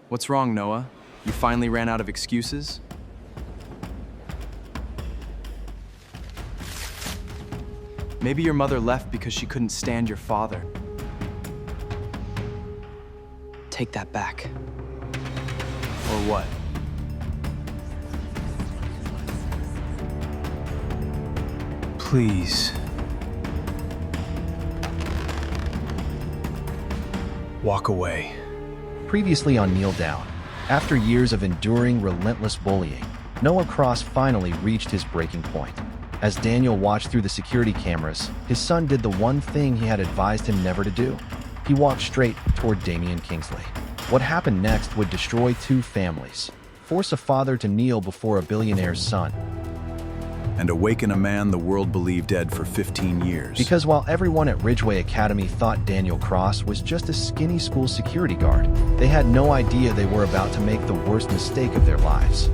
What's wrong, Noah? You finally ran out of excuses? Maybe your mother left because she couldn't stand your father. Take that back. Or what? Please. Walk away. Previously on Kneel Down, after years of enduring relentless bullying, Noah Cross finally reached his breaking point. As Daniel watched through the security cameras, his son did the one thing he had advised him never to do. He walked straight toward Damian Kingsley. What happened next would destroy two families, force a father to kneel before a billionaire's son. And awaken a man the world believed dead for 15 years. Because while everyone at Ridgeway Academy thought Daniel Cross was just a skinny school security guard, they had no idea they were about to make the worst mistake of their lives.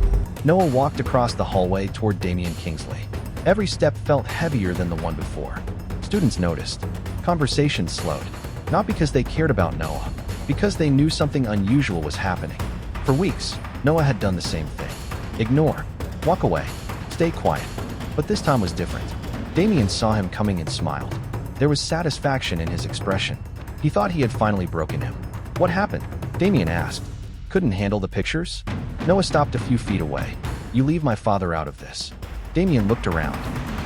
Noah walked across the hallway toward Damian Kingsley. Every step felt heavier than the one before. Students noticed. Conversations slowed. Not because they cared about Noah, because they knew something unusual was happening. For weeks, Noah had done the same thing. Ignore. Walk away. Stay quiet. But this time was different. Damian saw him coming and smiled. There was satisfaction in his expression. He thought he had finally broken him. What happened? Damian asked. Couldn't handle the pictures? Noah stopped a few feet away. You leave my father out of this. Damian looked around.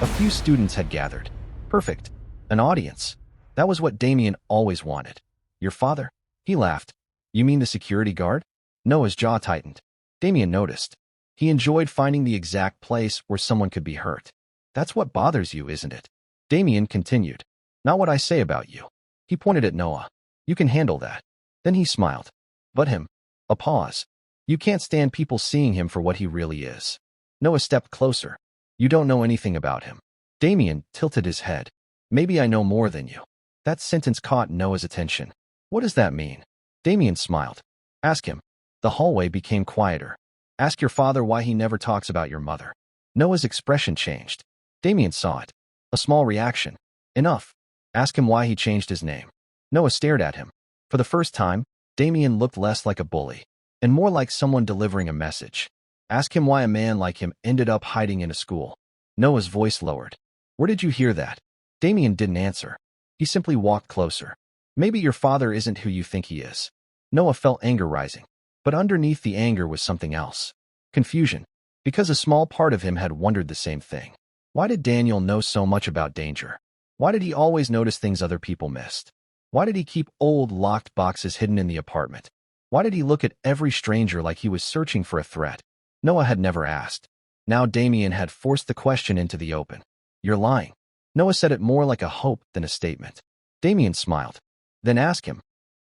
A few students had gathered. Perfect. An audience. That was what Damian always wanted. Your father? He laughed. You mean the security guard? Noah's jaw tightened. Damian noticed. He enjoyed finding the exact place where someone could be hurt. That's what bothers you, isn't it? Damian continued. Not what I say about you. He pointed at Noah. You can handle that. Then he smiled. But him. A pause. You can't stand people seeing him for what he really is. Noah stepped closer. You don't know anything about him. Damian tilted his head. Maybe I know more than you. That sentence caught Noah's attention. What does that mean? Damian smiled. Ask him. The hallway became quieter. Ask your father why he never talks about your mother. Noah's expression changed. Damian saw it. A small reaction. Enough. Ask him why he changed his name. Noah stared at him. For the first time, Damian looked less like a bully, and more like someone delivering a message. Ask him why a man like him ended up hiding in a school. Noah's voice lowered. Where did you hear that? Damian didn't answer. He simply walked closer. Maybe your father isn't who you think he is. Noah felt anger rising. But underneath the anger was something else. Confusion. Because a small part of him had wondered the same thing. Why did Daniel know so much about danger? Why did he always notice things other people missed? Why did he keep old locked boxes hidden in the apartment? Why did he look at every stranger like he was searching for a threat? Noah had never asked. Now Damian had forced the question into the open. You're lying. Noah said it more like a hope than a statement. Damian smiled. Then ask him.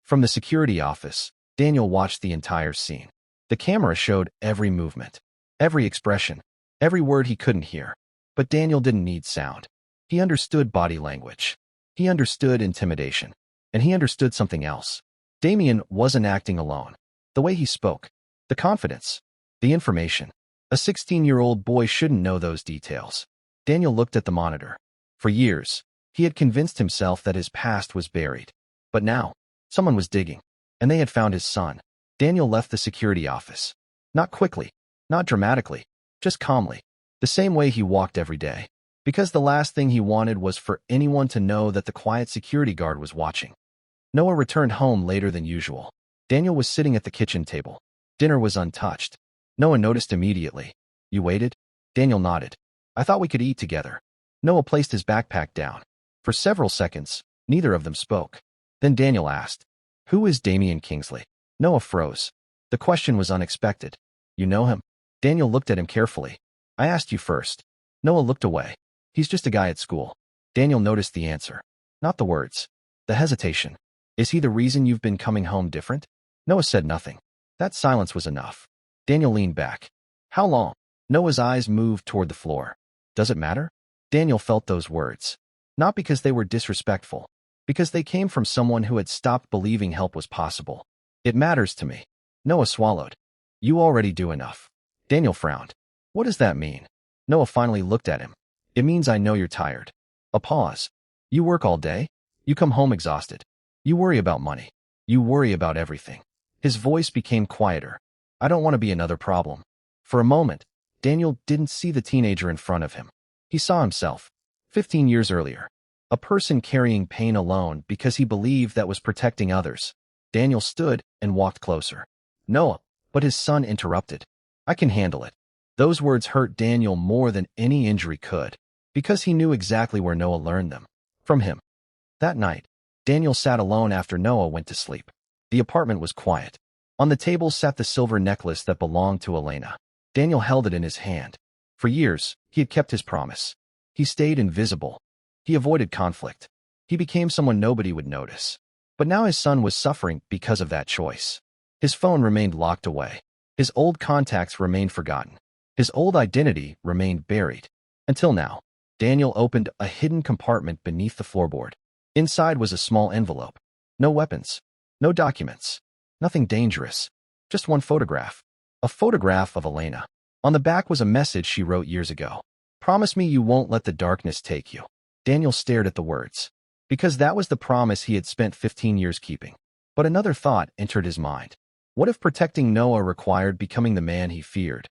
From the security office, Daniel watched the entire scene. The camera showed every movement, every expression, every word he couldn't hear. But Daniel didn't need sound. He understood body language. He understood intimidation. And he understood something else. Damian wasn't acting alone. The way he spoke, the confidence, the information. A 16-year-old boy shouldn't know those details. Daniel looked at the monitor. For years, he had convinced himself that his past was buried. But now, someone was digging. And they had found his son. Daniel left the security office. Not quickly, not dramatically, just calmly. The same way he walked every day. Because the last thing he wanted was for anyone to know that the quiet security guard was watching. Noah returned home later than usual. Daniel was sitting at the kitchen table. Dinner was untouched. Noah noticed immediately. You waited? Daniel nodded. I thought we could eat together. Noah placed his backpack down. For several seconds, neither of them spoke. Then Daniel asked, who is Damian Kingsley? Noah froze. The question was unexpected. You know him? Daniel looked at him carefully. I asked you first. Noah looked away. He's just a guy at school. Daniel noticed the answer. Not the words. The hesitation. Is he the reason you've been coming home different? Noah said nothing. That silence was enough. Daniel leaned back. How long? Noah's eyes moved toward the floor. Does it matter? Daniel felt those words. Not because they were disrespectful. Because they came from someone who had stopped believing help was possible. It matters to me. Noah swallowed. You already do enough. Daniel frowned. What does that mean? Noah finally looked at him. It means I know you're tired. A pause. You work all day. You come home exhausted. You worry about money. You worry about everything. His voice became quieter. I don't want to be another problem. For a moment, Daniel didn't see the teenager in front of him. He saw himself, 15 years earlier, a person carrying pain alone because he believed that was protecting others. Daniel stood and walked closer. Noah, but his son interrupted. I can handle it. Those words hurt Daniel more than any injury could, because he knew exactly where Noah learned them. From him. That night, Daniel sat alone after Noah went to sleep. The apartment was quiet. On the table sat the silver necklace that belonged to Elena. Daniel held it in his hand. For years, he had kept his promise. He stayed invisible. He avoided conflict. He became someone nobody would notice. But now his son was suffering because of that choice. His phone remained locked away. His old contacts remained forgotten. His old identity remained buried. Until now, Daniel opened a hidden compartment beneath the floorboard. Inside was a small envelope. No weapons. No documents. Nothing dangerous. Just one photograph. A photograph of Elena. On the back was a message she wrote years ago. Promise me you won't let the darkness take you. Daniel stared at the words. Because that was the promise he had spent 15 years keeping. But another thought entered his mind. What if protecting Noah required becoming the man he feared?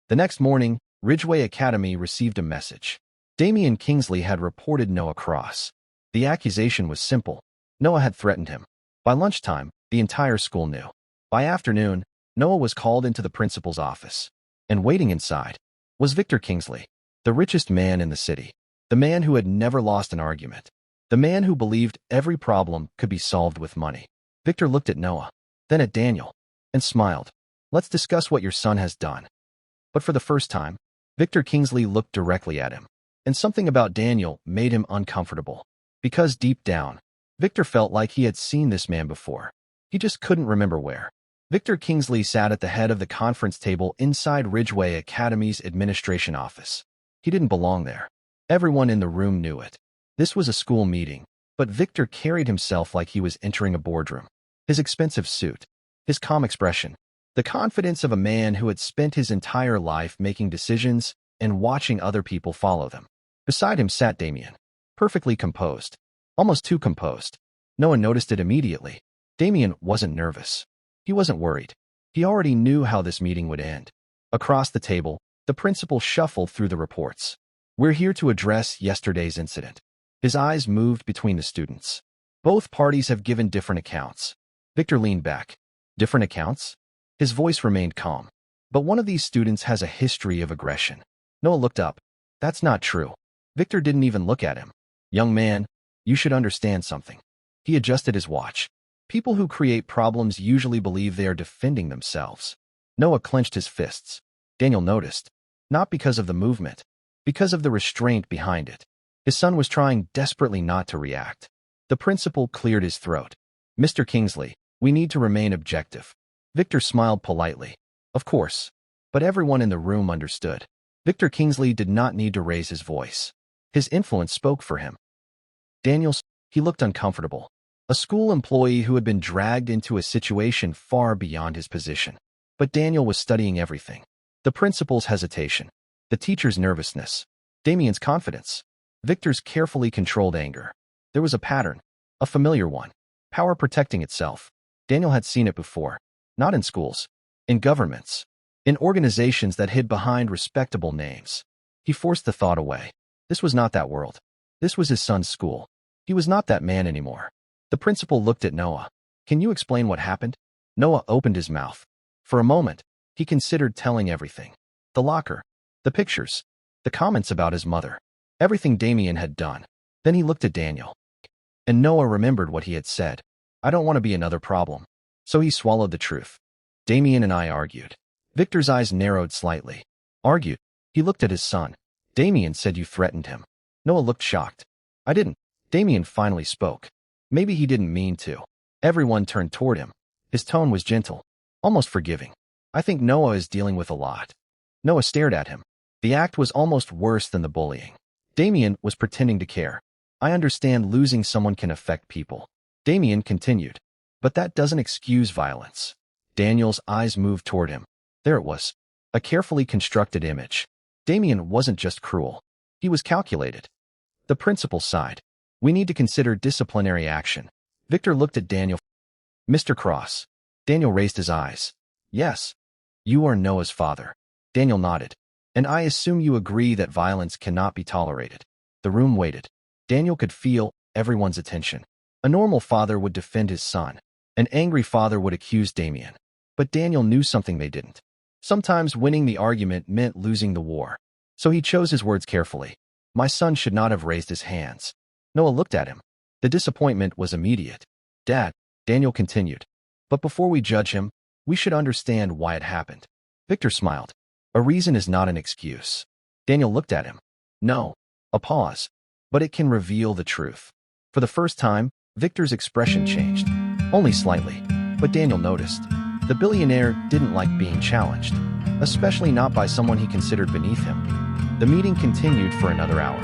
The next morning, Ridgeway Academy received a message. Damian Kingsley had reported Noah Cross. The accusation was simple. Noah had threatened him. By lunchtime, the entire school knew. By afternoon, Noah was called into the principal's office. And waiting inside was Victor Kingsley, the richest man in the city. The man who had never lost an argument. The man who believed every problem could be solved with money. Victor looked at Noah, then at Daniel, and smiled. Let's discuss what your son has done. But for the first time, Victor Kingsley looked directly at him. And something about Daniel made him uncomfortable. Because deep down, Victor felt like he had seen this man before. He just couldn't remember where. Victor Kingsley sat at the head of the conference table inside Ridgeway Academy's administration office. He didn't belong there. Everyone in the room knew it. This was a school meeting, but Victor carried himself like he was entering a boardroom. His expensive suit, his calm expression, the confidence of a man who had spent his entire life making decisions and watching other people follow them. Beside him sat Damian, perfectly composed, almost too composed. No one noticed it immediately. Damian wasn't nervous. He wasn't worried. He already knew how this meeting would end. Across the table, the principal shuffled through the reports. We're here to address yesterday's incident. His eyes moved between the students. Both parties have given different accounts. Victor leaned back. Different accounts? His voice remained calm. But one of these students has a history of aggression. Noah looked up. That's not true. Victor didn't even look at him. Young man, you should understand something. He adjusted his watch. People who create problems usually believe they are defending themselves. Noah clenched his fists. Daniel noticed. Not because of the movement. Because of the restraint behind it. His son was trying desperately not to react. The principal cleared his throat. Mr. Kingsley, we need to remain objective. Victor smiled politely. Of course. But everyone in the room understood. Victor Kingsley did not need to raise his voice. His influence spoke for him. Daniel, he looked uncomfortable. A school employee who had been dragged into a situation far beyond his position. But Daniel was studying everything. The principal's hesitation. The teacher's nervousness. Damian's confidence. Victor's carefully controlled anger. There was a pattern. A familiar one. Power protecting itself. Daniel had seen it before. Not in schools. In governments. In organizations that hid behind respectable names. He forced the thought away. This was not that world. This was his son's school. He was not that man anymore. The principal looked at Noah. Can you explain what happened? Noah opened his mouth. For a moment, he considered telling everything. The locker. The pictures. The comments about his mother. Everything Damian had done. Then he looked at Daniel. And Noah remembered what he had said. I don't want to be another problem. So he swallowed the truth. Damian and I argued. Victor's eyes narrowed slightly. Argued? He looked at his son. Damian said you threatened him. Noah looked shocked. I didn't. Damian finally spoke. Maybe he didn't mean to. Everyone turned toward him. His tone was gentle, almost forgiving. I think Noah is dealing with a lot. Noah stared at him. The act was almost worse than the bullying. Damian was pretending to care. I understand losing someone can affect people. Damian continued. But that doesn't excuse violence. Daniel's eyes moved toward him. There it was. A carefully constructed image. Damian wasn't just cruel. He was calculated. The principal sighed. We need to consider disciplinary action. Victor looked at Daniel. Mr. Cross, Daniel raised his eyes. Yes. You are Noah's father. Daniel nodded. And I assume you agree that violence cannot be tolerated. The room waited. Daniel could feel everyone's attention. A normal father would defend his son. An angry father would accuse Damian. But Daniel knew something they didn't. Sometimes winning the argument meant losing the war. So he chose his words carefully. My son should not have raised his hands. Noah looked at him. The disappointment was immediate. Dad, Daniel continued. But before we judge him, we should understand why it happened. Victor smiled. A reason is not an excuse. Daniel looked at him. No. A pause. But it can reveal the truth. For the first time, Victor's expression changed. Only slightly. But Daniel noticed. The billionaire didn't like being challenged, especially not by someone he considered beneath him. The meeting continued for another hour.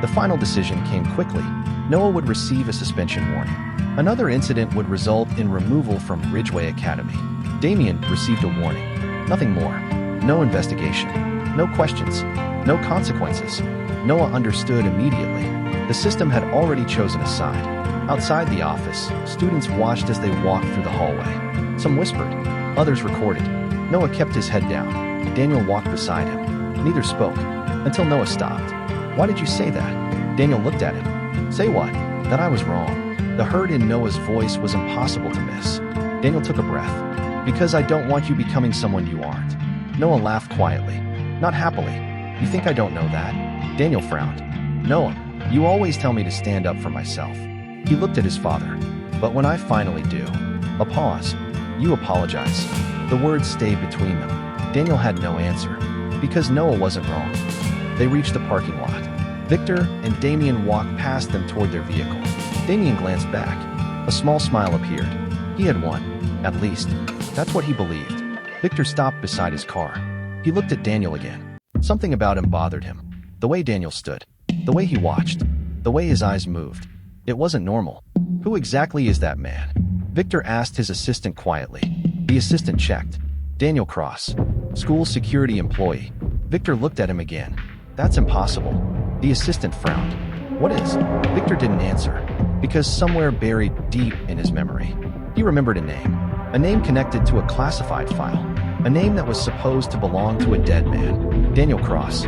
The final decision came quickly. Noah would receive a suspension warning. Another incident would result in removal from Ridgeway Academy. Damian received a warning. Nothing more. No investigation. No questions. No consequences. Noah understood immediately. The system had already chosen a side. Outside the office, students watched as they walked through the hallway. Some whispered. Others recorded. Noah kept his head down. Daniel walked beside him. Neither spoke. Until Noah stopped. Why did you say that? Daniel looked at him. Say what? That I was wrong. The hurt in Noah's voice was impossible to miss. Daniel took a breath. Because I don't want you becoming someone you aren't. Noah laughed quietly. Not happily. You think I don't know that? Daniel frowned. Noah, you always tell me to stand up for myself. He looked at his father. But when I finally do. A pause. You apologize. The words stayed between them. Daniel had no answer. Because Noah wasn't wrong. They reached the parking lot. Victor and Damian walked past them toward their vehicle. Damian glanced back. A small smile appeared. He had won. At least. That's what he believed. Victor stopped beside his car. He looked at Daniel again. Something about him bothered him. The way Daniel stood. The way he watched. The way his eyes moved. It wasn't normal. Who exactly is that man? Victor asked his assistant quietly. The assistant checked. Daniel Cross. School security employee. Victor looked at him again. That's impossible. The assistant frowned. What is? Victor didn't answer. Because somewhere buried deep in his memory, he remembered a name. A name connected to a classified file. A name that was supposed to belong to a dead man. Daniel Cross.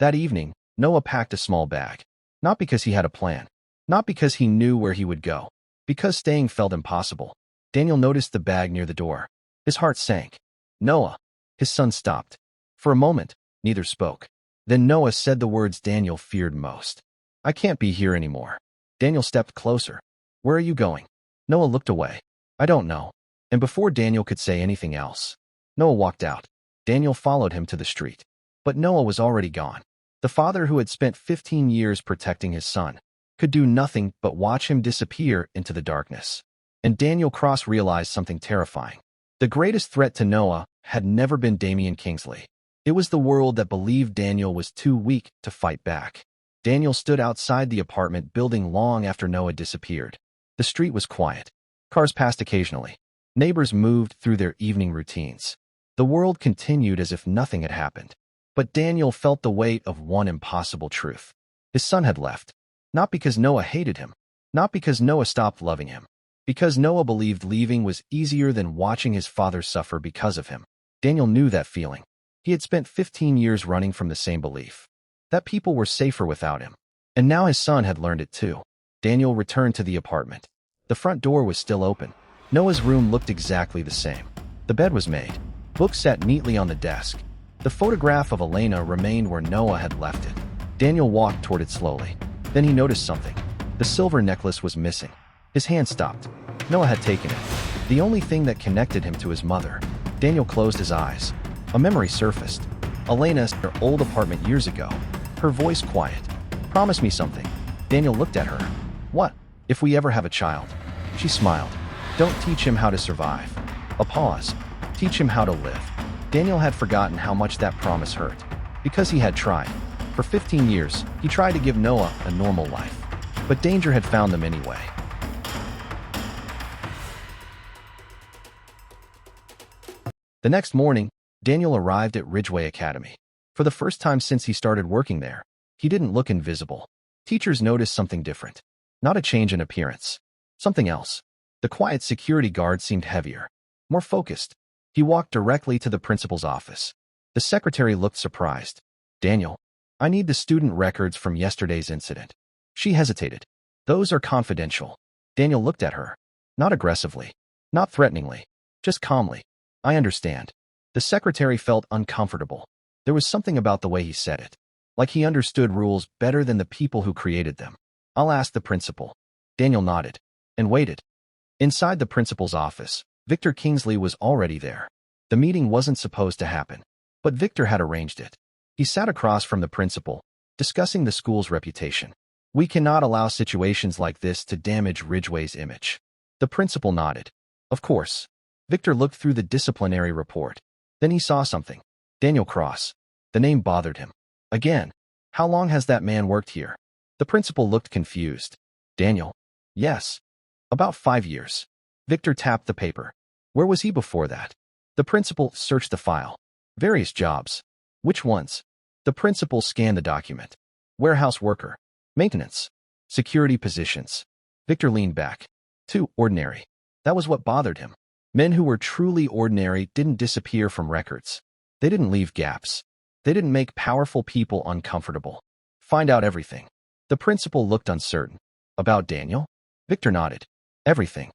That evening, Noah packed a small bag. Not because he had a plan. Not because he knew where he would go. Because staying felt impossible. Daniel noticed the bag near the door. His heart sank. Noah. His son stopped. For a moment, neither spoke. Then Noah said the words Daniel feared most. I can't be here anymore. Daniel stepped closer. Where are you going? Noah looked away. I don't know. And before Daniel could say anything else, Noah walked out. Daniel followed him to the street. But Noah was already gone. The father who had spent 15 years protecting his son could do nothing but watch him disappear into the darkness. And Daniel Cross realized something terrifying. The greatest threat to Noah had never been Damian Kingsley. It was the world that believed Daniel was too weak to fight back. Daniel stood outside the apartment building long after Noah disappeared. The street was quiet. Cars passed occasionally. Neighbors moved through their evening routines. The world continued as if nothing had happened. But Daniel felt the weight of one impossible truth. His son had left. Not because Noah hated him. Not because Noah stopped loving him. Because Noah believed leaving was easier than watching his father suffer because of him. Daniel knew that feeling. He had spent 15 years running from the same belief. That people were safer without him. And now his son had learned it too. Daniel returned to the apartment. The front door was still open. Noah's room looked exactly the same. The bed was made. Books sat neatly on the desk. The photograph of Elena remained where Noah had left it. Daniel walked toward it slowly. Then he noticed something. The silver necklace was missing. His hand stopped. Noah had taken it. The only thing that connected him to his mother. Daniel closed his eyes. A memory surfaced. Elena's her old apartment years ago. Her voice quiet. Promise me something. Daniel looked at her. What? If we ever have a child. She smiled. Don't teach him how to survive. A pause. Teach him how to live. Daniel had forgotten how much that promise hurt. Because he had tried. For 15 years, he tried to give Noah a normal life. But danger had found them anyway. The next morning, Daniel arrived at Ridgeway Academy. For the first time since he started working there, He didn't look invisible. Teachers noticed something different. Not a change in appearance. Something else. The quiet security guard seemed heavier, more focused. He walked directly to the principal's office. The secretary looked surprised. "Daniel, I need the student records from yesterday's incident." She hesitated. "Those are confidential." Daniel looked at her. Not aggressively. Not threateningly. Just calmly. "I understand." The secretary felt uncomfortable. There was something about the way he said it. Like he understood rules better than the people who created them. "I'll ask the principal." Daniel nodded. And waited. Inside the principal's office, Victor Kingsley was already there. The meeting wasn't supposed to happen. But Victor had arranged it. He sat across from the principal, discussing the school's reputation. "We cannot allow situations like this to damage Ridgeway's image." The principal nodded. "Of course." Victor looked through the disciplinary report. Then he saw something. Daniel Cross. The name bothered him. Again. How long has that man worked here? The principal looked confused. "Daniel?" "Yes." "About 5 years." Victor tapped the paper. "Where was he before that?" The principal searched the file. "Various jobs." "Which ones?" The principal scanned the document. "Warehouse worker. Maintenance. Security positions." Victor leaned back. Too ordinary. That was what bothered him. Men who were truly ordinary didn't disappear from records. They didn't leave gaps. They didn't make powerful people uncomfortable. "Find out everything." The principal looked uncertain. "About Daniel?" Victor nodded. "Everything."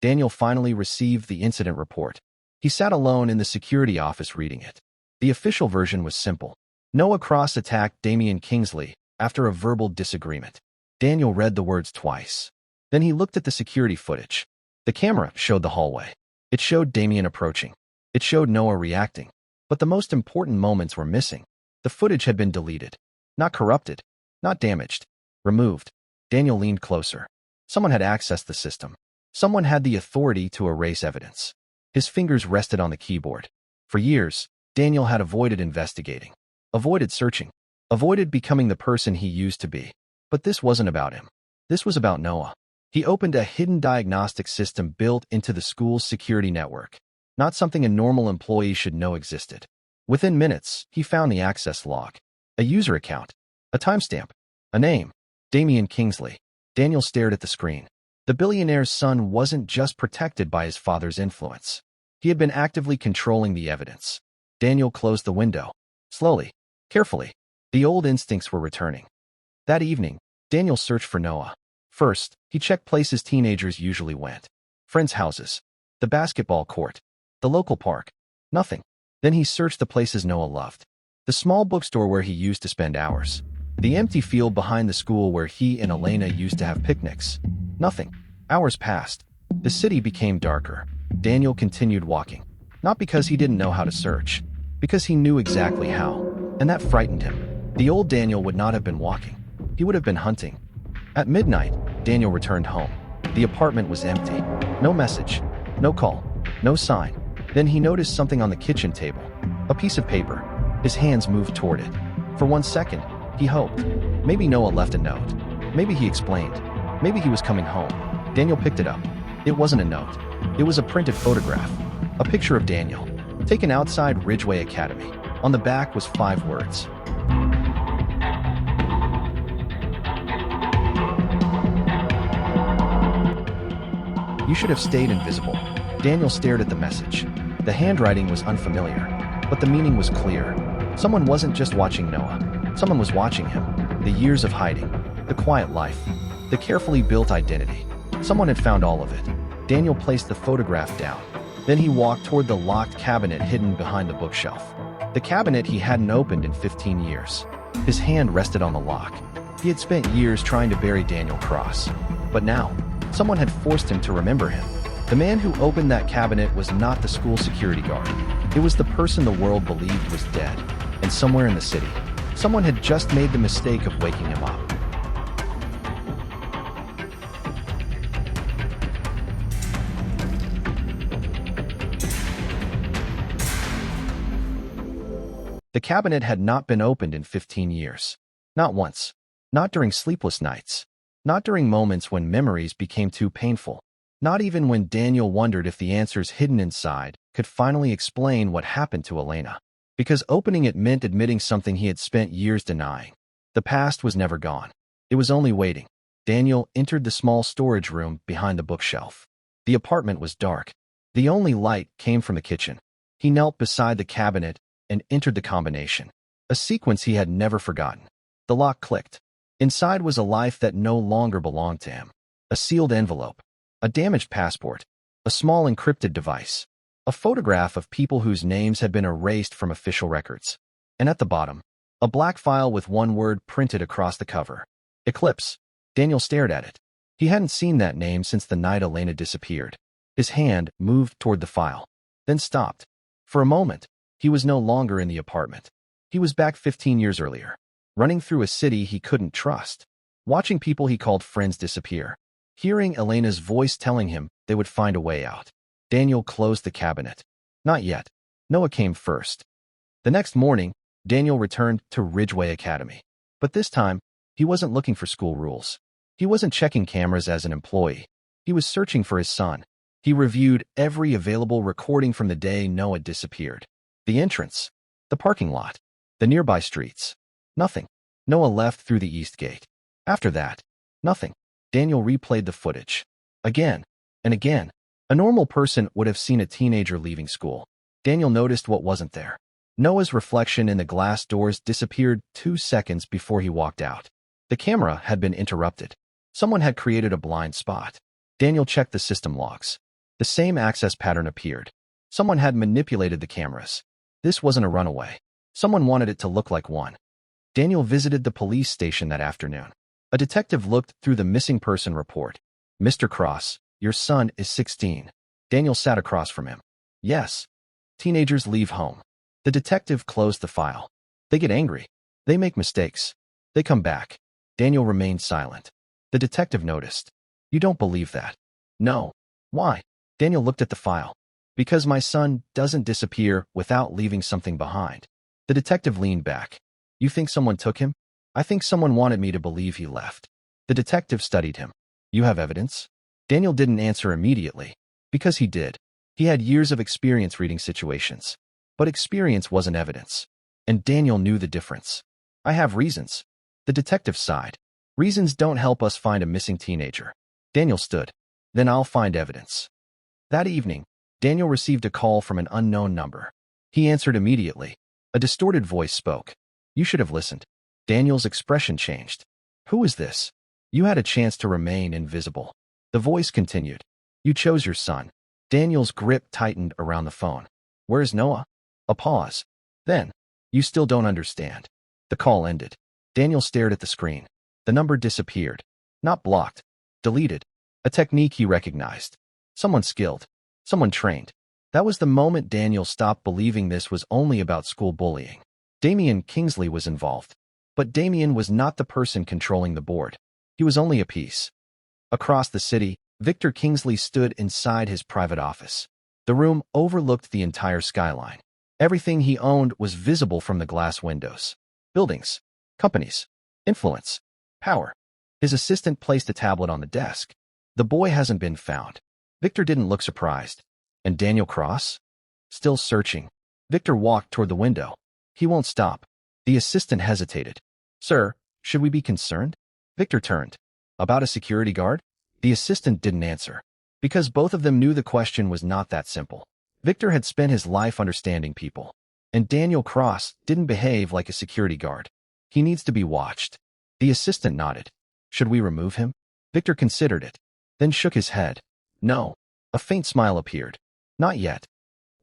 Daniel finally received the incident report. He sat alone in the security office reading it. The official version was simple. Noah Cross attacked Damian Kingsley after a verbal disagreement. Daniel read the words twice. Then he looked at the security footage. The camera showed the hallway. It showed Damian approaching. It showed Noah reacting. But the most important moments were missing. The footage had been deleted. Not corrupted. Not damaged. Removed. Daniel leaned closer. Someone had accessed the system. Someone had the authority to erase evidence. His fingers rested on the keyboard. For years, Daniel had avoided investigating. Avoided searching. Avoided becoming the person he used to be. But this wasn't about him. This was about Noah. He opened a hidden diagnostic system built into the school's security network. Not something a normal employee should know existed. Within minutes, he found the access log. A user account. A timestamp. A name. Damian Kingsley. Daniel stared at the screen. The billionaire's son wasn't just protected by his father's influence. He had been actively controlling the evidence. Daniel closed the window. Slowly. Carefully. The old instincts were returning. That evening, Daniel searched for Noah. First, he checked places teenagers usually went. Friends' houses. The basketball court. The local park. Nothing. Then he searched the places Noah loved. The small bookstore where he used to spend hours. The empty field behind the school where he and Elena used to have picnics. Nothing. Hours passed. The city became darker. Daniel continued walking. Not because he didn't know how to search. Because he knew exactly how. And that frightened him. The old Daniel would not have been walking. He would have been hunting. At midnight, Daniel returned home. The apartment was empty. No message. No call. No sign. Then he noticed something on the kitchen table. A piece of paper. His hands moved toward it. For 1 second, he hoped. Maybe Noah left a note. Maybe he explained. Maybe he was coming home. Daniel picked it up. It wasn't a note. It was a printed photograph. A picture of Daniel. Taken outside Ridgeway Academy. On the back was 5 words. "You should have stayed invisible." Daniel stared at the message. The handwriting was unfamiliar, but the meaning was clear. Someone wasn't just watching Noah. Someone was watching him. The years of hiding. The quiet life. The carefully built identity. Someone had found all of it. Daniel placed the photograph down. Then he walked toward the locked cabinet hidden behind the bookshelf. The cabinet he hadn't opened in 15 years. His hand rested on the lock. He had spent years trying to bury Daniel Cross. But now, someone had forced him to remember him. The man who opened that cabinet was not the school security guard. It was the person the world believed was dead. And somewhere in the city, someone had just made the mistake of waking him up. The cabinet had not been opened in 15 years. Not once. Not during sleepless nights. Not during moments when memories became too painful. Not even when Daniel wondered if the answers hidden inside could finally explain what happened to Elena. Because opening it meant admitting something he had spent years denying. The past was never gone. It was only waiting. Daniel entered the small storage room behind the bookshelf. The apartment was dark. The only light came from the kitchen. He knelt beside the cabinet and entered the combination, a sequence he had never forgotten. The lock clicked. Inside was a life that no longer belonged to him. A sealed envelope, a damaged passport, a small encrypted device, a photograph of people whose names had been erased from official records. And at the bottom, a black file with one word printed across the cover. Eclipse. Daniel stared at it. He hadn't seen that name since the night Elena disappeared. His hand moved toward the file, then stopped. For a moment, he was no longer in the apartment. He was back 15 years earlier, running through a city he couldn't trust, watching people he called friends disappear, hearing Elena's voice telling him they would find a way out. Daniel closed the cabinet. Not yet. Noah came first. The next morning, Daniel returned to Ridgeway Academy. But this time, he wasn't looking for school rules. He wasn't checking cameras as an employee. He was searching for his son. He reviewed every available recording from the day Noah disappeared. The entrance, the parking lot, the nearby streets. Nothing. Noah left through the east gate. After that, nothing. Daniel replayed the footage. Again and again. A normal person would have seen a teenager leaving school. Daniel noticed what wasn't there. Noah's reflection in the glass doors disappeared 2 seconds before he walked out. The camera had been interrupted. Someone had created a blind spot. Daniel checked the system logs. The same access pattern appeared. Someone had manipulated the cameras. This wasn't a runaway. Someone wanted it to look like one. Daniel visited the police station that afternoon. A detective looked through the missing person report. Mr. Cross, your son is 16. Daniel sat across from him. Yes. Teenagers leave home. The detective closed the file. They get angry. They make mistakes. They come back. Daniel remained silent. The detective noticed. You don't believe that? No. Why? Daniel looked at the file. Because my son doesn't disappear without leaving something behind. The detective leaned back. You think someone took him? I think someone wanted me to believe he left. The detective studied him. You have evidence? Daniel didn't answer immediately. Because he did. He had years of experience reading situations. But experience wasn't evidence. And Daniel knew the difference. I have reasons. The detective sighed. Reasons don't help us find a missing teenager. Daniel stood. Then I'll find evidence. That evening, Daniel received a call from an unknown number. He answered immediately. A distorted voice spoke. You should have listened. Daniel's expression changed. Who is this? You had a chance to remain invisible. The voice continued. You chose your son. Daniel's grip tightened around the phone. Where's Noah? A pause. Then, you still don't understand. The call ended. Daniel stared at the screen. The number disappeared. Not blocked. Deleted. A technique he recognized. Someone skilled. Someone trained. That was the moment Daniel stopped believing this was only about school bullying. Damian Kingsley was involved. But Damian was not the person controlling the board. He was only a piece. Across the city, Victor Kingsley stood inside his private office. The room overlooked the entire skyline. Everything he owned was visible from the glass windows. Buildings, companies, influence, power. His assistant placed a tablet on the desk. The boy hasn't been found. Victor didn't look surprised. And Daniel Cross? Still searching. Victor walked toward the window. He won't stop. The assistant hesitated. Sir, should we be concerned? Victor turned. About a security guard? The assistant didn't answer. Because both of them knew the question was not that simple. Victor had spent his life understanding people. And Daniel Cross didn't behave like a security guard. He needs to be watched. The assistant nodded. Should we remove him? Victor considered it, then shook his head. No. A faint smile appeared. Not yet.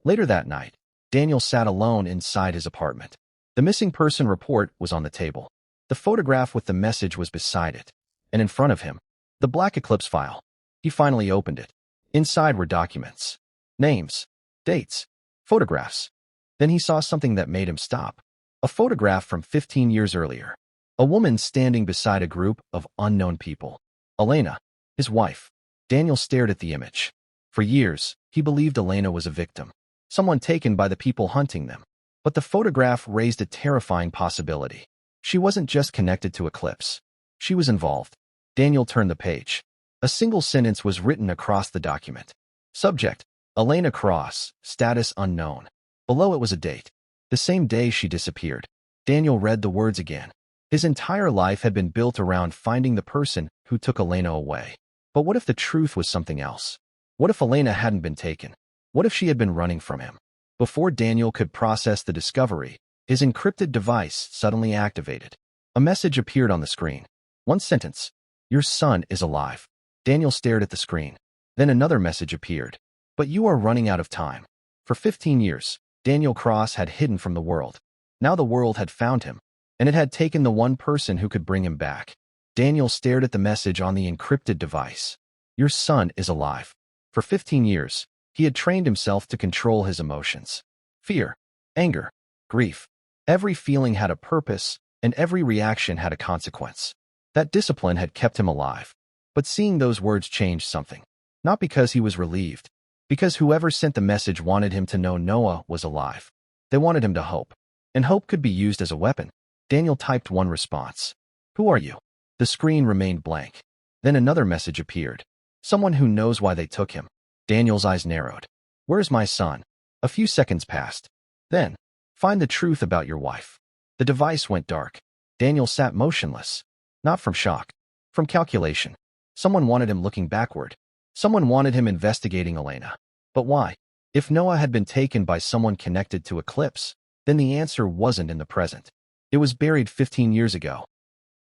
Later that night, Daniel sat alone inside his apartment. The missing person report was on the table. The photograph with the message was beside it. And in front of him, the black eclipse file. He finally opened it. Inside were documents. Names. Dates. Photographs. Then he saw something that made him stop. A photograph from 15 years earlier. A woman standing beside a group of unknown people. Elena, his wife. Daniel stared at the image. For years, he believed Elena was a victim. Someone taken by the people hunting them. But the photograph raised a terrifying possibility. She wasn't just connected to Eclipse. She was involved. Daniel turned the page. A single sentence was written across the document. Subject, Elena Cross, status unknown. Below it was a date. The same day she disappeared. Daniel read the words again. His entire life had been built around finding the person who took Elena away. But what if the truth was something else? What if Elena hadn't been taken? What if she had been running from him? Before Daniel could process the discovery, his encrypted device suddenly activated. A message appeared on the screen. One sentence. Your son is alive. Daniel stared at the screen. Then another message appeared. But you are running out of time. For 15 years, Daniel Cross had hidden from the world. Now the world had found him, and it had taken the one person who could bring him back. Daniel stared at the message on the encrypted device. Your son is alive. For 15 years, he had trained himself to control his emotions. Fear, anger, grief. Every feeling had a purpose, and every reaction had a consequence. That discipline had kept him alive. But seeing those words changed something. Not because he was relieved, because whoever sent the message wanted him to know Noah was alive. They wanted him to hope. And hope could be used as a weapon. Daniel typed one response. Who are you? The screen remained blank. Then another message appeared. Someone who knows why they took him. Daniel's eyes narrowed. Where's my son? A few seconds passed. Then, find the truth about your wife. The device went dark. Daniel sat motionless. Not from shock. From calculation. Someone wanted him looking backward. Someone wanted him investigating Elena. But why? If Noah had been taken by someone connected to Eclipse, then the answer wasn't in the present. It was buried 15 years ago.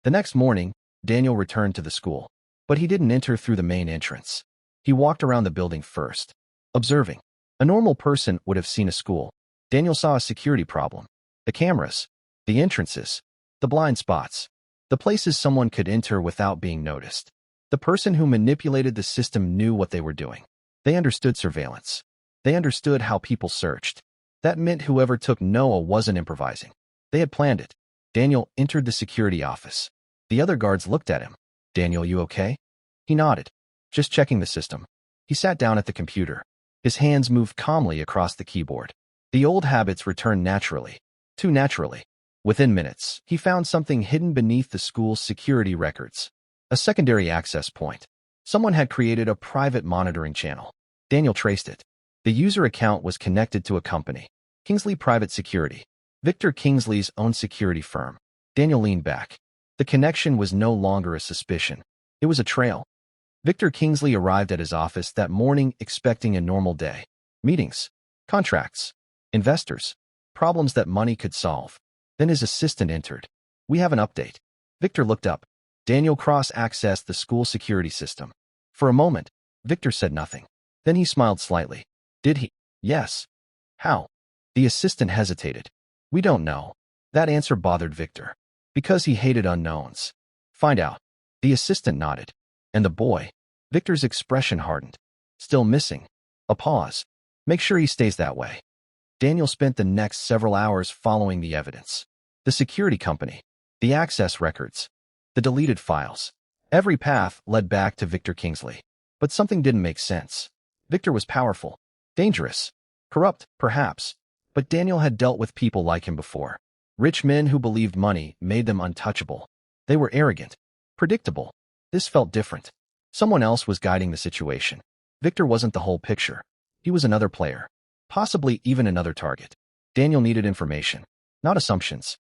The next morning, Daniel returned to the school. But he didn't enter through the main entrance. He walked around the building first, observing. A normal person would have seen a school. Daniel saw a security problem. The cameras, the entrances, the blind spots, the places someone could enter without being noticed. The person who manipulated the system knew what they were doing. They understood surveillance. They understood how people searched. That meant whoever took Noah wasn't improvising. They had planned it. Daniel entered the security office. The other guards looked at him. Daniel, you okay? He nodded. Just checking the system. He sat down at the computer. His hands moved calmly across the keyboard. The old habits returned naturally. Too naturally. Within minutes, he found something hidden beneath the school's security records. A secondary access point. Someone had created a private monitoring channel. Daniel traced it. The user account was connected to a company. Kingsley Private Security. Victor Kingsley's own security firm. Daniel leaned back. The connection was no longer a suspicion. It was a trail. Victor Kingsley arrived at his office that morning expecting a normal day. Meetings, contracts, investors, problems that money could solve. Then his assistant entered. We have an update. Victor looked up. Daniel Cross accessed the school security system. For a moment, Victor said nothing. Then he smiled slightly. Did he? Yes. How? The assistant hesitated. We don't know. That answer bothered Victor. Because he hated unknowns. Find out. The assistant nodded. And the boy? Victor's expression hardened. Still missing. A pause. Make sure he stays that way. Daniel spent the next several hours following the evidence. The security company. The access records. The deleted files. Every path led back to Victor Kingsley. But something didn't make sense. Victor was powerful. Dangerous. Corrupt, perhaps. But Daniel had dealt with people like him before. Rich men who believed money made them untouchable. They were arrogant. Predictable. This felt different. Someone else was guiding the situation. Victor wasn't the whole picture. He was another player. Possibly even another target. Daniel needed information, not assumptions.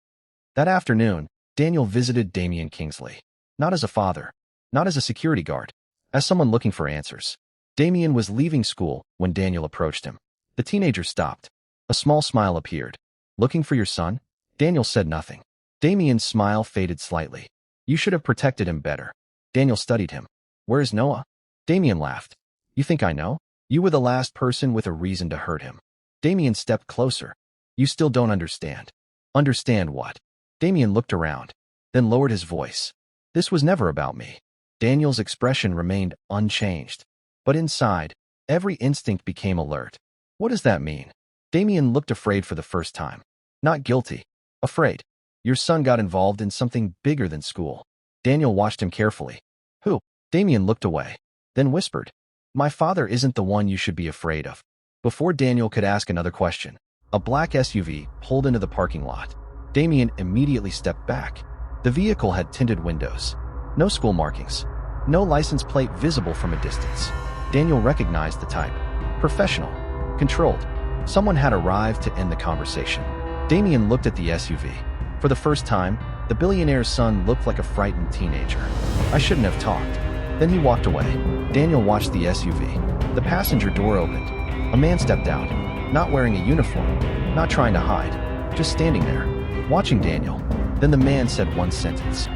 That afternoon, Daniel visited Damian Kingsley. Not as a father. Not as a security guard. As someone looking for answers. Damian was leaving school when Daniel approached him. The teenager stopped. A small smile appeared. Looking for your son? Daniel said nothing. Damian's smile faded slightly. You should have protected him better. Daniel studied him. Where is Noah? Damian laughed. You think I know? You were the last person with a reason to hurt him. Damian stepped closer. You still don't understand. Understand what? Damian looked around, then lowered his voice. This was never about me. Daniel's expression remained unchanged. But inside, every instinct became alert. What does that mean? Damian looked afraid for the first time. Not guilty. Afraid. Your son got involved in something bigger than school. Daniel watched him carefully. Who? Damian looked away, then whispered. My father isn't the one you should be afraid of. Before Daniel could ask another question, a black SUV pulled into the parking lot. Damian immediately stepped back. The vehicle had tinted windows. No school markings. No license plate visible from a distance. Daniel recognized the type. Professional. Controlled. Someone had arrived to end the conversation. Damian looked at the SUV. For the first time, The billionaire's son looked like a frightened teenager. I shouldn't have talked. Then he walked away. Daniel watched the SUV. The passenger door opened. A man stepped out, not wearing a uniform, not trying to hide, just standing there, watching Daniel. Then the man said one sentence.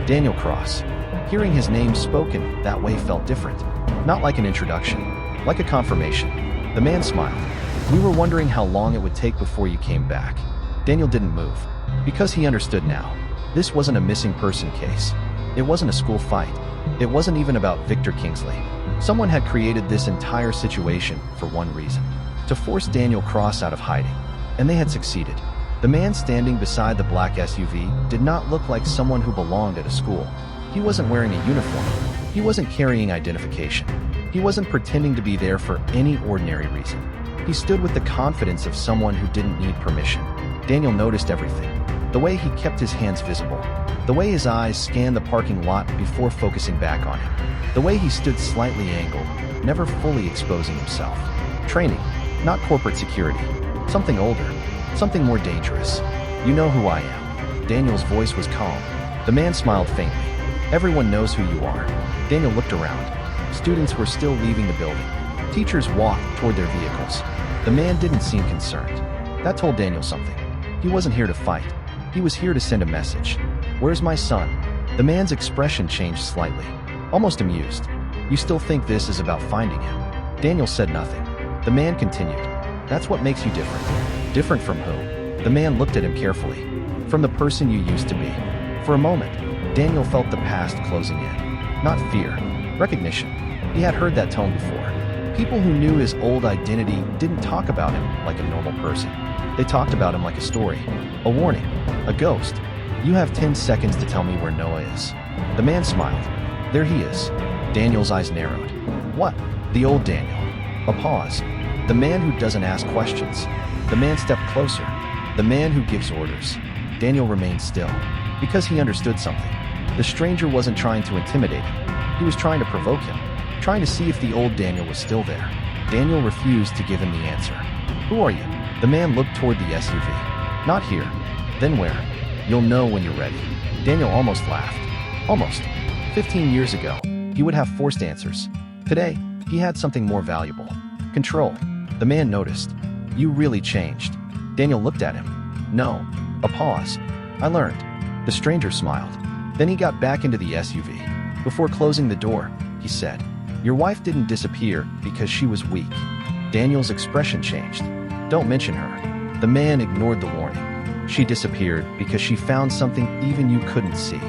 Daniel Cross. Hearing his name spoken that way felt different. Not like an introduction, like a confirmation. The man smiled. We were wondering how long it would take before you came back. Daniel didn't move, because he understood now. This wasn't a missing person case. It wasn't a school fight. It wasn't even about Victor Kingsley. Someone had created this entire situation for one reason: to force Daniel Cross out of hiding. And they had succeeded. The man standing beside the black SUV did not look like someone who belonged at a school. He wasn't wearing a uniform. He wasn't carrying identification. He wasn't pretending to be there for any ordinary reason. He stood with the confidence of someone who didn't need permission. Daniel noticed everything. The way he kept his hands visible. The way his eyes scanned the parking lot before focusing back on him. The way he stood slightly angled, never fully exposing himself. Training, not corporate security. Something older. Something more dangerous. You know who I am. Daniel's voice was calm. The man smiled faintly. Everyone knows who you are. Daniel looked around. Students were still leaving the building. Teachers walked toward their vehicles. The man didn't seem concerned. That told Daniel something. He wasn't here to fight. He was here to send a message. Where's my son? The man's expression changed slightly, almost amused. You still think this is about finding him? Daniel said nothing. The man continued. That's what makes you different. Different from who? The man looked at him carefully. From the person you used to be. For a moment, Daniel felt the past closing in. Not fear, recognition. He had heard that tone before. People who knew his old identity didn't talk about him like a normal person. They talked about him like a story, a warning, a ghost. You have 10 seconds to tell me where Noah is. The man smiled. There he is. Daniel's eyes narrowed. What? The old Daniel. A pause. The man who doesn't ask questions. The man stepped closer. The man who gives orders. Daniel remained still, because he understood something. The stranger wasn't trying to intimidate him. He was trying to provoke him, trying to see if the old Daniel was still there. Daniel refused to give him the answer. Who are you? The man looked toward the SUV. Not here. Then where? You'll know when you're ready. Daniel almost laughed. Almost. 15 years ago, he would have forced answers. Today, he had something more valuable. Control. The man noticed. You really changed. Daniel looked at him. No. A pause. I learned. The stranger smiled. Then he got back into the SUV. Before closing the door, he said, Your wife didn't disappear because she was weak. Daniel's expression changed. Don't mention her. The man ignored the warning. She disappeared because she found something even you couldn't see.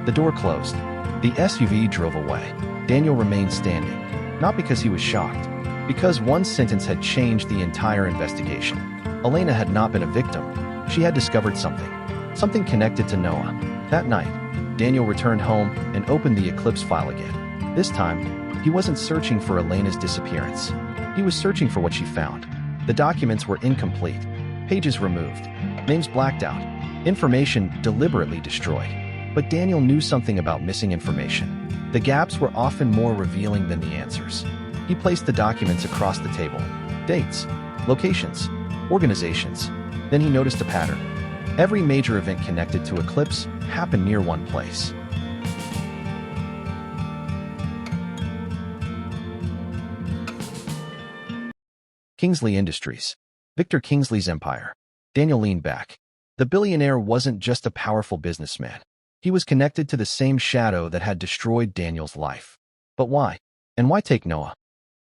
The door closed. The SUV drove away. Daniel remained standing. Not because he was shocked. Because one sentence had changed the entire investigation. Elena had not been a victim. She had discovered something. Something connected to Noah. That night, Daniel returned home and opened the Eclipse file again. This time, he wasn't searching for Elena's disappearance. He was searching for what she found. The documents were incomplete. Pages removed. Names blacked out. Information deliberately destroyed. But Daniel knew something about missing information. The gaps were often more revealing than the answers. He placed the documents across the table. Dates, locations, organizations. Then he noticed a pattern. Every major event connected to Eclipse happened near one place. Kingsley Industries. Victor Kingsley's empire. Daniel leaned back. The billionaire wasn't just a powerful businessman. He was connected to the same shadow that had destroyed Daniel's life. But why? And why take Noah?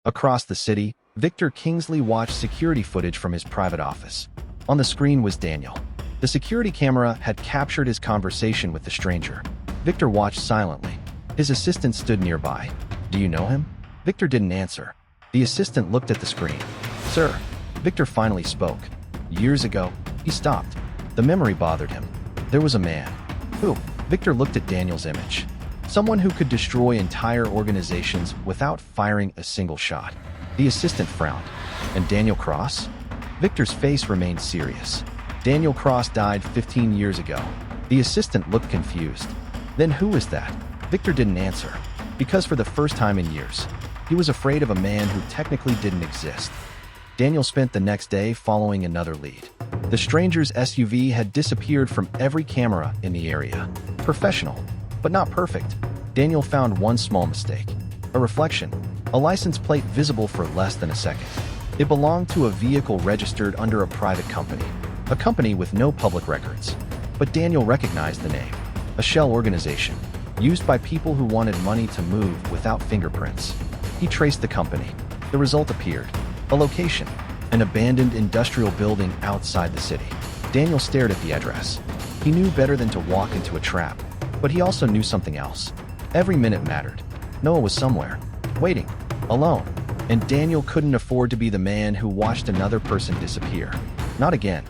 Across the city, Victor Kingsley watched security footage from his private office. On the screen was Daniel. The security camera had captured his conversation with the stranger. Victor watched silently. His assistant stood nearby. Do you know him? Victor didn't answer. The assistant looked at the screen. Sir. Victor finally spoke. Years ago, he stopped. The memory bothered him. There was a man. Who? Victor looked at Daniel's image. Someone who could destroy entire organizations without firing a single shot. The assistant frowned. And Daniel Cross? Victor's face remained serious. Daniel Cross died 15 years ago. The assistant looked confused. Then who is that? Victor didn't answer. Because for the first time in years, he was afraid of a man who technically didn't exist. Daniel spent the next day following another lead. The stranger's SUV had disappeared from every camera in the area. Professional, but not perfect. Daniel found one small mistake. A reflection. A license plate visible for less than a second. It belonged to a vehicle registered under a private company. A company with no public records. But Daniel recognized the name. A shell organization, used by people who wanted money to move without fingerprints. He traced the company. The result appeared. A location. An abandoned industrial building outside the city. Daniel stared at the address. He knew better than to walk into a trap. But he also knew something else. Every minute mattered. Noah was somewhere. Waiting. Alone. And Daniel couldn't afford to be the man who watched another person disappear. Not again.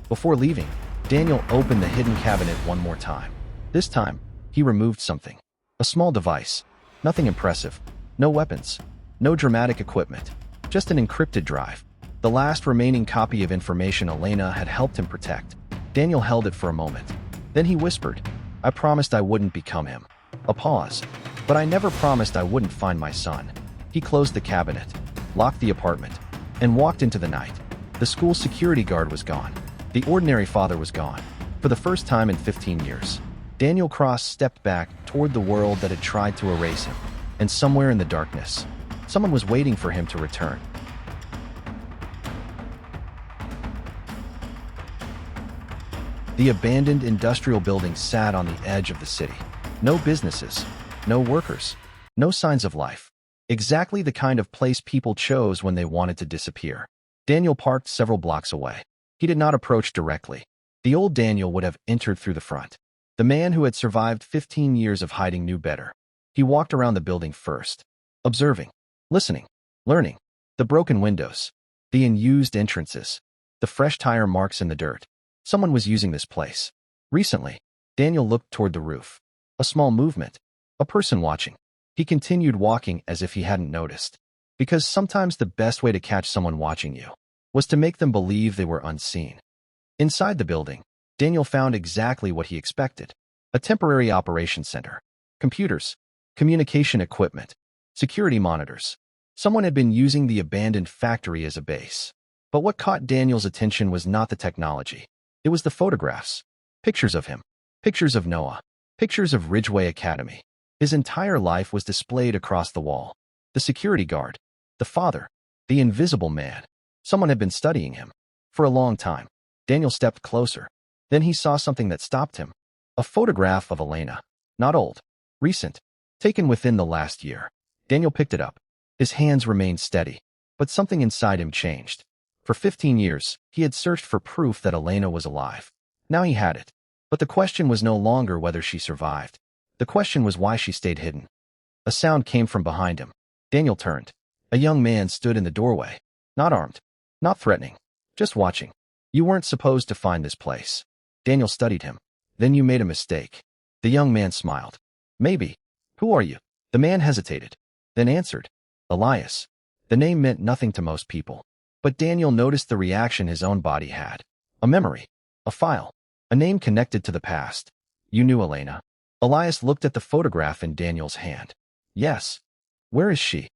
Before leaving, Daniel opened the hidden cabinet one more time. This time, he removed something. A small device. Nothing impressive. No weapons. No dramatic equipment. Just an encrypted drive. The last remaining copy of information Elena had helped him protect. Daniel held it for a moment. Then he whispered, "I promised I wouldn't become him." A pause. "But I never promised I wouldn't find my son." He closed the cabinet, locked the apartment, and walked into the night. The school security guard was gone. The ordinary father was gone. For the first time in 15 years, Daniel Cross stepped back toward the world that had tried to erase him. And somewhere in the darkness, someone was waiting for him to return. The abandoned industrial building sat on the edge of the city. No businesses, no workers, no signs of life. Exactly the kind of place people chose when they wanted to disappear. Daniel parked several blocks away. He did not approach directly. The old Daniel would have entered through the front. The man who had survived 15 years of hiding knew better. He walked around the building first, observing, listening, learning. The broken windows, the unused entrances, the fresh tire marks in the dirt. Someone was using this place. Recently, Daniel looked toward the roof. A small movement. A person watching. He continued walking as if he hadn't noticed. Because sometimes the best way to catch someone watching you was to make them believe they were unseen. Inside the building, Daniel found exactly what he expected. A temporary operations center. Computers. Communication equipment. Security monitors. Someone had been using the abandoned factory as a base. But what caught Daniel's attention was not the technology. It was the photographs. Pictures of him. Pictures of Noah. Pictures of Ridgeway Academy. His entire life was displayed across the wall. The security guard. The father. The invisible man. Someone had been studying him. For a long time. Daniel stepped closer. Then he saw something that stopped him. A photograph of Elena. Not old. Recent. Taken within the last year. Daniel picked it up. His hands remained steady. But something inside him changed. For 15 years, he had searched for proof that Elena was alive. Now he had it. But the question was no longer whether she survived. The question was why she stayed hidden. A sound came from behind him. Daniel turned. A young man stood in the doorway. Not armed. Not threatening. Just watching. "You weren't supposed to find this place." Daniel studied him. "Then you made a mistake." The young man smiled. "Maybe. Who are you?" The man hesitated. Then answered. "Elias." The name meant nothing to most people. But Daniel noticed the reaction his own body had. A memory. A file. A name connected to the past. "You knew Elena." Elias looked at the photograph in Daniel's hand. "Yes." "Where is she?"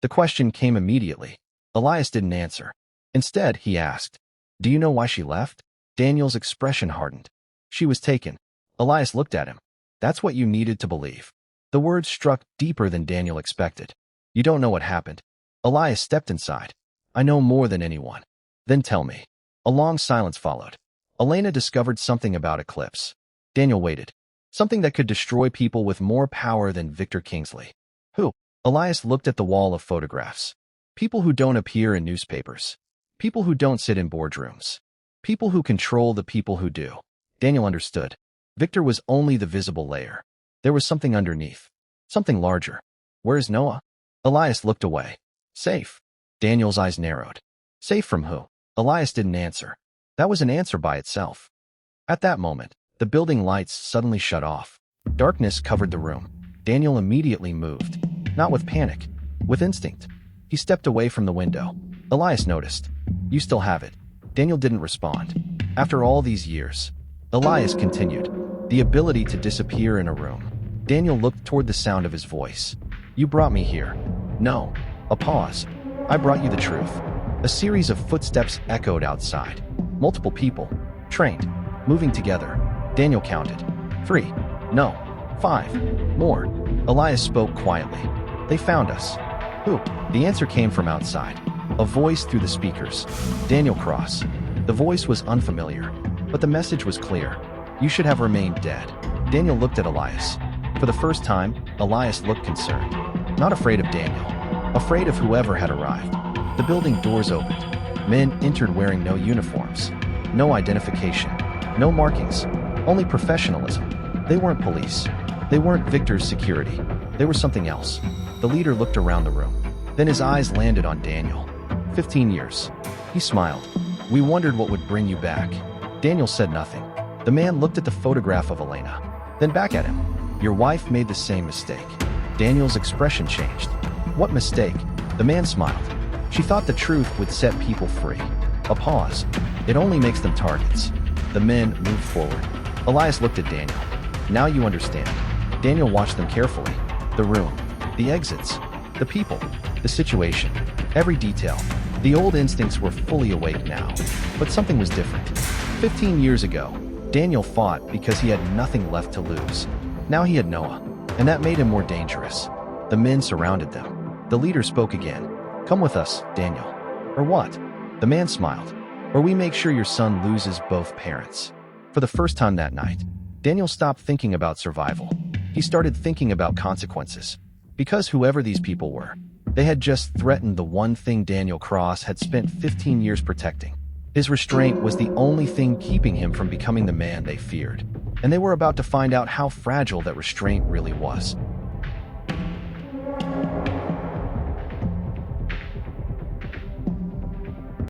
The question came immediately. Elias didn't answer. Instead, he asked, "Do you know why she left?" Daniel's expression hardened. "She was taken." Elias looked at him. "That's what you needed to believe." The words struck deeper than Daniel expected. "You don't know what happened." Elias stepped inside. "I know more than anyone." "Then tell me." A long silence followed. Elena discovered something about Eclipse. Daniel waited. Something that could destroy people with more power than Victor Kingsley. Who? Elias looked at the wall of photographs. People who don't appear in newspapers. People who don't sit in boardrooms. People who control the people who do. Daniel understood. Victor was only the visible layer. There was something underneath. Something larger. "Where's Noah?" Elias looked away. "Safe." Daniel's eyes narrowed. "Safe from who?" Elias didn't answer. That was an answer by itself. At that moment, the building lights suddenly shut off. Darkness covered the room. Daniel immediately moved. Not with panic. With instinct. He stepped away from the window. Elias noticed. "You still have it." Daniel didn't respond. After all these years, Elias continued. The ability to disappear in a room. Daniel looked toward the sound of his voice. "You brought me here." "No." A pause. "I brought you the truth." A series of footsteps echoed outside. Multiple people, trained, moving together. Daniel counted. 3. No. 5. More. Elias spoke quietly. They found us. Who? The answer came from outside. A voice through the speakers. Daniel Cross. The voice was unfamiliar, but the message was clear. You should have remained dead. Daniel looked at Elias. For the first time, Elias looked concerned. Not afraid of Daniel. Afraid of whoever had arrived. The building doors opened. Men entered wearing no uniforms. No identification. No markings. Only professionalism. They weren't police. They weren't Victor's security. They were something else. The leader looked around the room. Then his eyes landed on Daniel. 15 years. He smiled. We wondered what would bring you back. Daniel said nothing. The man looked at the photograph of Elena, then back at him. Your wife made the same mistake. Daniel's expression changed. What mistake? The man smiled. She thought the truth would set people free. A pause. It only makes them targets. The men moved forward. Elias looked at Daniel. Now you understand. Daniel watched them carefully. The room, the exits, the people, the situation, every detail. The old instincts were fully awake now, but something was different. 15 years ago, Daniel fought because he had nothing left to lose. Now he had Noah, and that made him more dangerous. The men surrounded them. The leader spoke again. Come with us, Daniel. Or what? The man smiled. Or we make sure your son loses both parents. For the first time that night, Daniel stopped thinking about survival. He started thinking about consequences. Because whoever these people were, they had just threatened the one thing Daniel Cross had spent 15 years protecting. His restraint was the only thing keeping him from becoming the man they feared. And they were about to find out how fragile that restraint really was.